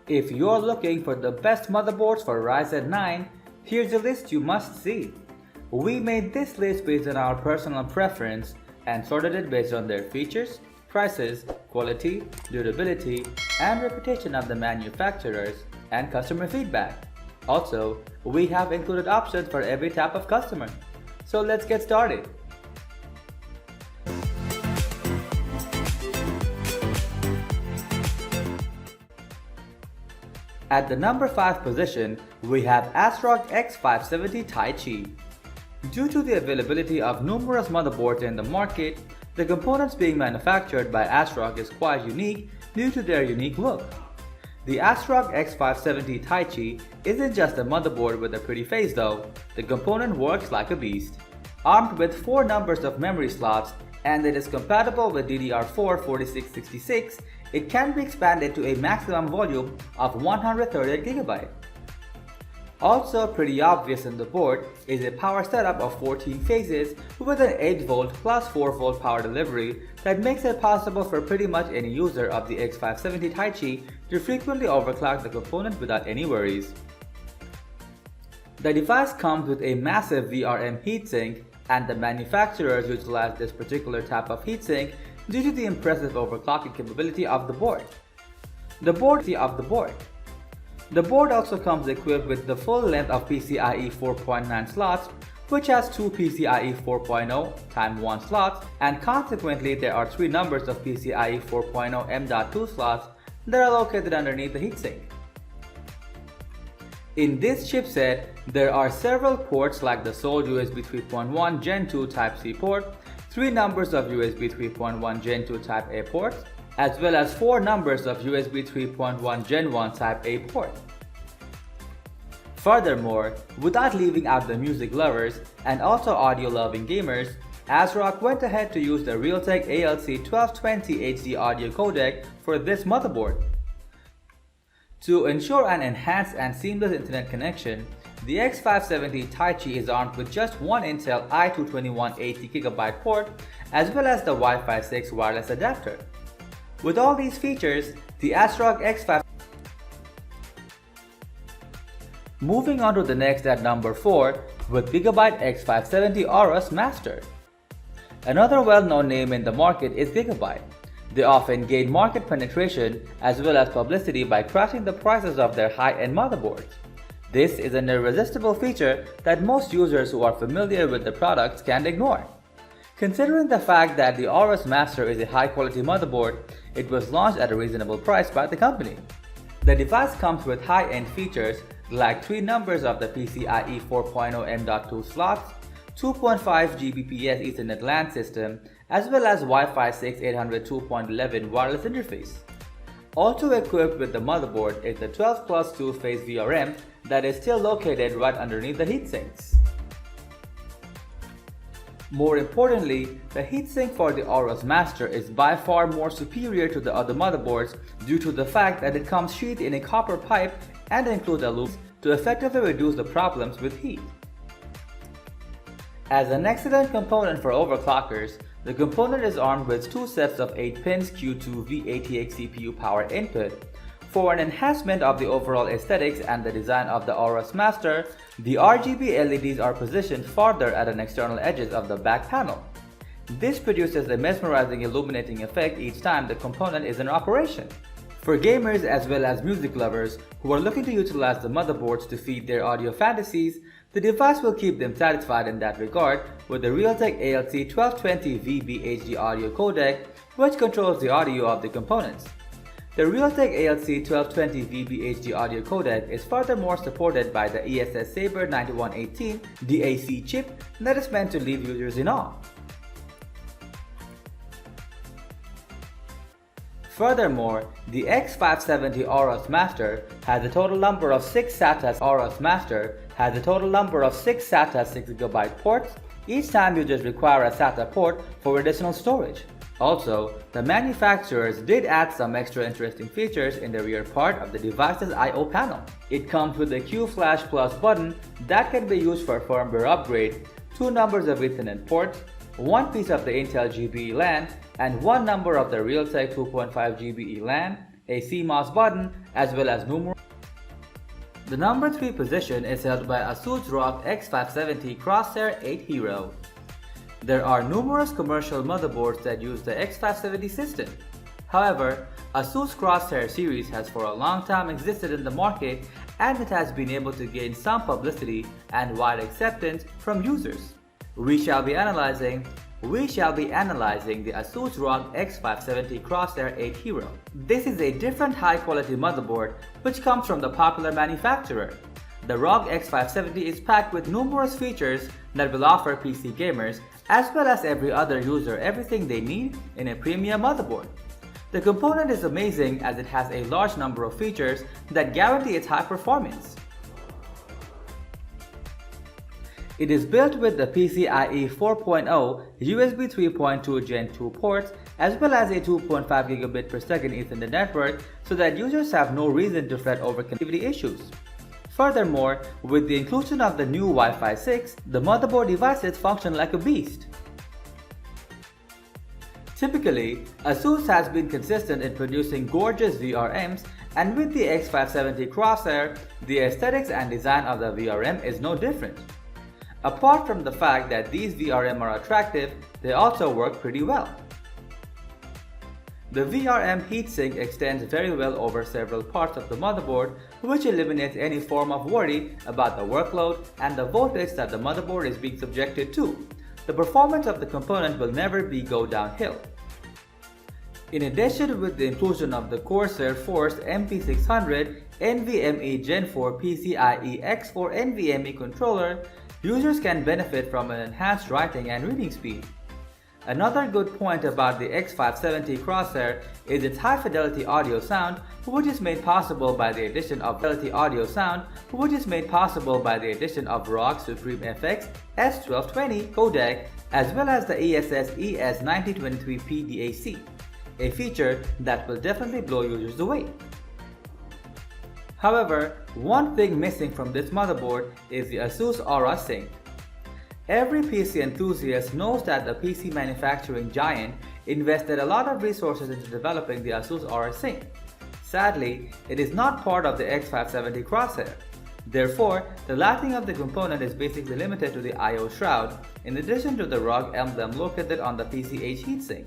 If you're looking for the best motherboards for Ryzen 9, here's a list you must see. We made this list based on our personal preference and sorted it based on their features, prices, quality, durability, and reputation of the manufacturers and customer feedback. Also, we have included options for every type of customer. So let's get started. At the number 5 position, we have Asrock X570 Taichi. Due to the availability of numerous motherboards in the market, the components being manufactured by Asrock is quite unique due to their unique look. The Asrock X570 Taichi isn't just a motherboard with a pretty face though, the component works like a beast. Armed with 4 numbers of memory slots and it is compatible with DDR4 4666, it can be expanded to a maximum volume of 138 GB. Also pretty obvious in the board is a power setup of 14 phases with an 8V plus 4V power delivery that makes it possible for pretty much any user of the X570 Taichi to frequently overclock the component without any worries. The device comes with a massive VRM heatsink, and the manufacturers utilize this particular type of heatsink due to the impressive overclocking capability of the board. The board also comes equipped with the full length of PCIe 4.9 slots, which has 2 PCIe 4.0 x1 slots, and consequently there are 3 numbers of PCIe 4.0 M.2 slots that are located underneath the heatsink. In this chipset, there are several ports like the sole USB 3.1 Gen 2 Type-C port, 3 numbers of USB 3.1 Gen 2 Type-A ports, as well as 4 numbers of USB 3.1 Gen 1 Type-A port. Furthermore, without leaving out the music lovers and also audio-loving gamers, Asrock went ahead to use the Realtek ALC 1220 HD audio codec for this motherboard. To ensure an enhanced and seamless internet connection, the X570 Taichi is armed with just one Intel i221 80GB port as well as the Wi-Fi 6 wireless adapter. With all these features, the Asrock X5. Moving on to the next at number 4 with Gigabyte X570 Aorus Master. Another well-known name in the market is Gigabyte. They often gain market penetration as well as publicity by crashing the prices of their high-end motherboards. This is an irresistible feature that most users who are familiar with the products can't ignore. Considering the fact that the Aorus Master is a high-quality motherboard, it was launched at a reasonable price by the company. The device comes with high-end features like 3 numbers of the PCIe 4.0 M.2 slots, 2.5 Gbps Ethernet LAN system, as well as Wi-Fi 6 802.11 wireless interface. Also equipped with the motherboard is the 12 plus 2 phase VRM that is still located right underneath the heatsinks. More importantly, the heatsink for the Aorus Master is by far more superior to the other motherboards due to the fact that it comes sheathed in a copper pipe and includes a loop to effectively reduce the problems with heat. As an excellent component for overclockers, the component is armed with 2 sets of 8 pins Q2 V8X CPU power input. For an enhancement of the overall aesthetics and the design of the Aorus Master, the RGB LEDs are positioned farther at an external edges of the back panel. This produces a mesmerizing illuminating effect each time the component is in operation. For gamers as well as music lovers who are looking to utilize the motherboards to feed their audio fantasies, the device will keep them satisfied in that regard with the Realtek ALC 1220 VB HD audio codec, which controls the audio of the components. The Realtek ALC 1220 VB HD audio codec is furthermore supported by the ESS Saber 9118 DAC chip that is meant to leave users in awe. Furthermore, the X570 Aorus Master has a total number of 6 SATA 6GB ports. Each time users require a SATA port for additional storage. Also, the manufacturers did add some extra interesting features in the rear part of the device's I/O panel. It comes with a Q-Flash Plus button that can be used for firmware upgrade, 2 numbers of Ethernet ports, 1 piece of the Intel GBE LAN, and 1 number of the Realtek 2.5 GBE LAN, a CMOS button, as well as numerous. The number 3 position is held by Asus ROG X570 Crosshair 8 Hero. There are numerous commercial motherboards that use the X570 system. However, Asus Crosshair series has for a long time existed in the market, and it has been able to gain some publicity and wide acceptance from users. We shall be analyzing the Asus ROG X570 Crosshair 8 Hero. This is a different high-quality motherboard which comes from the popular manufacturer. The ROG X570 is packed with numerous features that will offer PC gamers as well as every other user everything they need in a premium motherboard. The component is amazing as it has a large number of features that guarantee its high performance. It is built with the PCIe 4.0, USB 3.2 Gen 2 ports, as well as a 2.5 Gigabit per second Ethernet network, so that users have no reason to fret over connectivity issues. Furthermore, with the inclusion of the new Wi-Fi 6, the motherboard devices function like a beast. Typically, Asus has been consistent in producing gorgeous VRMs, and with the X570 Crosshair, the aesthetics and design of the VRM is no different. Apart from the fact that these VRM are attractive, they also work pretty well. The VRM heatsink extends very well over several parts of the motherboard, which eliminates any form of worry about the workload and the voltage that the motherboard is being subjected to. The performance of the component will never go downhill. In addition, with the inclusion of the Corsair Force MP600 NVMe Gen 4 PCIe X4 NVMe controller, users can benefit from an enhanced writing and reading speed. Another good point about the X570 Crosshair is its high-fidelity audio sound, which is made possible by the addition of ROG Supreme FX S1220 codec, as well as the ESS ES9023P DAC, a feature that will definitely blow users away. However, one thing missing from this motherboard is the Asus Aorus sync. Every PC enthusiast knows that the PC manufacturing giant invested a lot of resources into developing the Asus Aorus sync. Sadly, it is not part of the X570 Crosshair. Therefore, the lighting of the component is basically limited to the I/O shroud, in addition to the ROG emblem located on the PCH heatsink.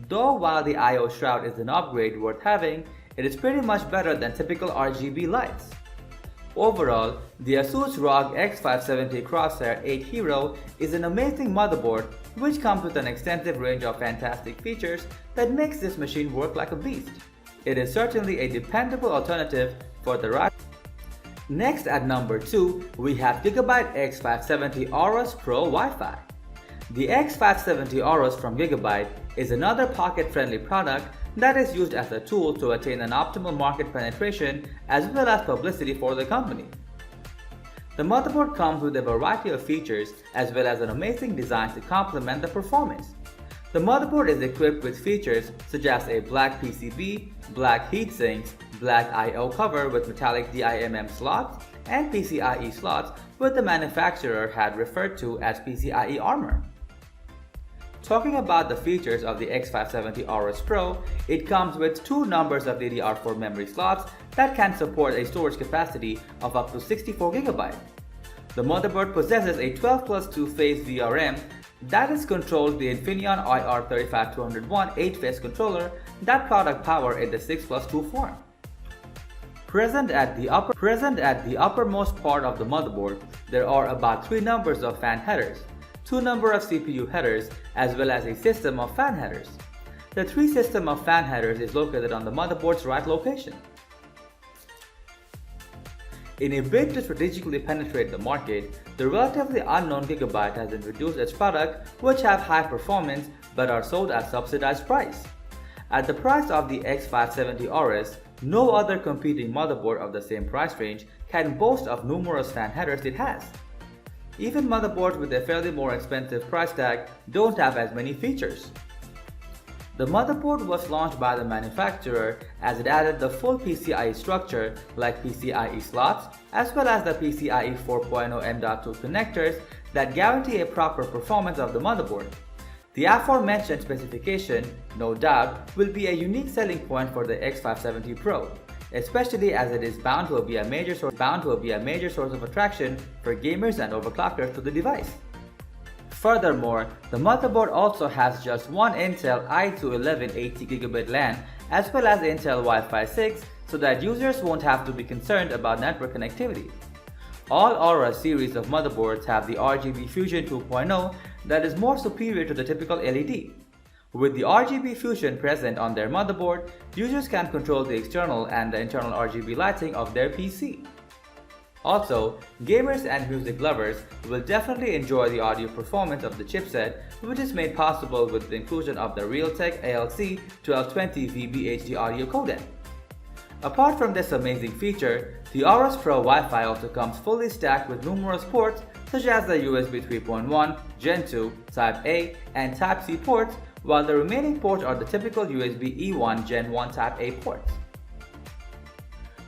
Though while the I/O shroud is an upgrade worth having, it is pretty much better than typical RGB lights. Overall, the Asus ROG X570 Crosshair 8 Hero is an amazing motherboard which comes with an extensive range of fantastic features that makes this machine work like a beast. It is certainly a dependable alternative for the Ryzen. Next at number 2, we have Gigabyte X570 Aorus Pro Wi-Fi. The X570 Aorus from Gigabyte is another pocket-friendly product that is used as a tool to attain an optimal market penetration as well as publicity for the company. The motherboard comes with a variety of features as well as an amazing design to complement the performance. The motherboard is equipped with features such as a black PCB, black heatsinks, black I/O cover with metallic DIMM slots, and PCIe slots, which the manufacturer had referred to as PCIe armor. Talking about the features of the X570 Aorus Pro, it comes with 2 numbers of DDR4 memory slots that can support a storage capacity of up to 64 GB. The motherboard possesses a 12+ 2-phase VRM that is controlled the Infineon IR35201 8-phase controller that product power in the 6+2 form. Present at the uppermost part of the motherboard, there are about 3 numbers of fan headers, 2 number of CPU headers, as well as a system of fan headers. The 3 system of fan headers is located on the motherboard's right location. In a bid to strategically penetrate the market, the relatively unknown Gigabyte has introduced its products which have high performance but are sold at subsidized price. At the price of the X570 Aorus, no other competing motherboard of the same price range can boast of numerous fan headers it has. Even motherboards with a fairly more expensive price tag don't have as many features. The motherboard was launched by the manufacturer as it added the full PCIe structure like PCIe slots as well as the PCIe 4.0 M.2 connectors that guarantee a proper performance of the motherboard. The aforementioned specification, no doubt, will be a unique selling point for the X570 Pro, especially as it is bound to be a major source of attraction for gamers and overclockers to the device. Furthermore, the motherboard also has just one Intel i2 80GB LAN as well as Intel Wi-Fi 6, so that users won't have to be concerned about network connectivity. All Aorus series of motherboards have the RGB Fusion 2.0 that is more superior to the typical LED. With the RGB Fusion present on their motherboard, users can control the external and the internal RGB lighting of their PC. Also, gamers and music lovers will definitely enjoy the audio performance of the chipset, which is made possible with the inclusion of the Realtek ALC 1220 VB audio codec. Apart from this amazing feature, the Aorus Pro Wi-Fi also comes fully stacked with numerous ports such as the USB 3.1, Gen 2, Type A, and Type C ports, while the remaining ports are the typical USB E1 Gen 1 Type A ports.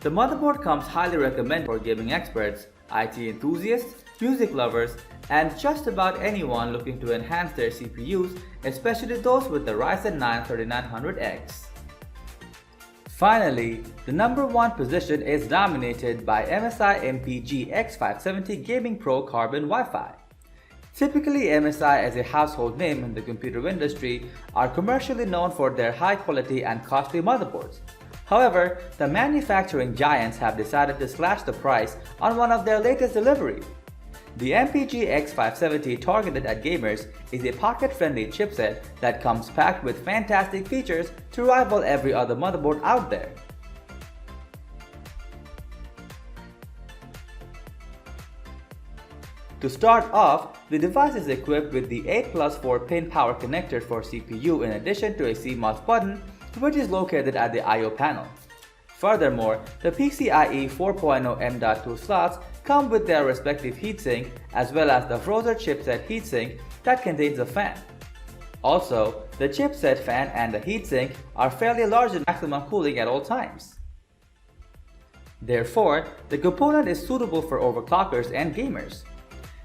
The motherboard comes highly recommended for gaming experts, IT enthusiasts, music lovers, and just about anyone looking to enhance their CPUs, especially those with the Ryzen 9 3900X. Finally, the number one position is dominated by MSI MPG X570 Gaming Pro Carbon Wi-Fi. Typically, MSI as a household name in the computer industry are commercially known for their high quality and costly motherboards. However, the manufacturing giants have decided to slash the price on one of their latest deliveries. The MPG X570 targeted at gamers is a pocket-friendly chipset that comes packed with fantastic features to rival every other motherboard out there. To start off, the device is equipped with the 8+4 pin power connector for CPU in addition to a CMOS button, which is located at the I/O panel. Furthermore, the PCIe 4.0 M.2 slots come with their respective heatsink as well as the Frozr chipset heatsink that contains a fan. Also, the chipset fan and the heatsink are fairly large in maximum cooling at all times. Therefore, the component is suitable for overclockers and gamers.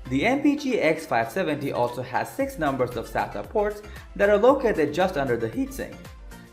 The MPG X570 also has 6 numbers of SATA ports that are located just under the heatsink.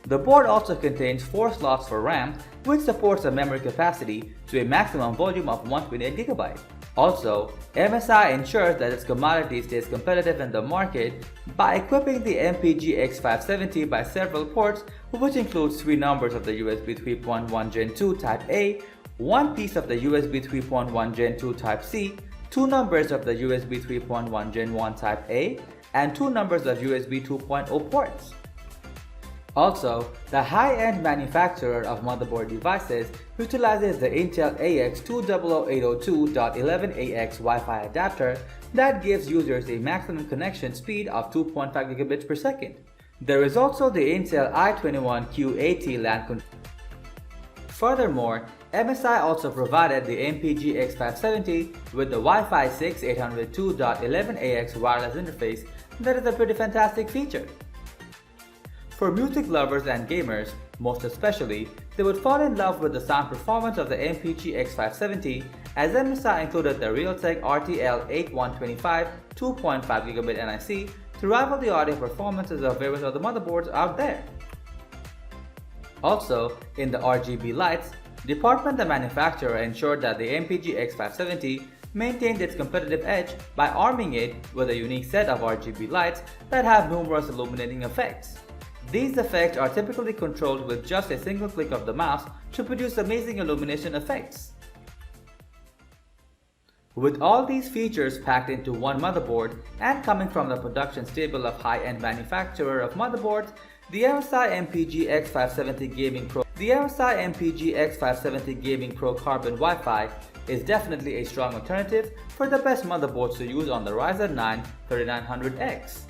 The board also contains 4 slots for RAM, which supports a memory capacity to a maximum volume of 128GB. Also, MSI ensures that its commodity stays competitive in the market by equipping the MPG X570 by several ports, which includes 3 numbers of the USB 3.1 Gen 2 Type A, 1 piece of the USB 3.1 Gen 2 Type C, 2 numbers of the USB 3.1 Gen 1 Type A, and 2 numbers of USB 2.0 ports. Also, the high-end manufacturer of motherboard devices utilizes the Intel AX200802.11ax Wi-Fi adapter that gives users a maximum connection speed of 2.5 gigabits per second. There is also the Intel i21Q80 LAN controller. Furthermore, MSI also provided the MPG X570 with the Wi-Fi 6 802.11ax wireless interface that is a pretty fantastic feature. For music lovers and gamers, most especially, they would fall in love with the sound performance of the MPG X570 as MSI included the Realtek RTL8125 2.5GB NIC to rival the audio performances of various other motherboards out there. Also, in the RGB lights department, the manufacturer ensured that the MPG X570 maintained its competitive edge by arming it with a unique set of RGB lights that have numerous illuminating effects. These effects are typically controlled with just a single click of the mouse to produce amazing illumination effects. With all these features packed into one motherboard and coming from the production stable of high-end manufacturer of motherboards, the MSI MPG X570 Gaming Pro Carbon Wi-Fi is definitely a strong alternative for the best motherboards to use on the Ryzen 9 3900X.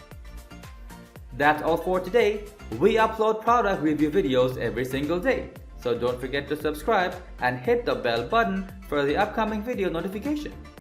That's all for today. We upload product review videos every single day, so don't forget to subscribe and hit the bell button for the upcoming video notification.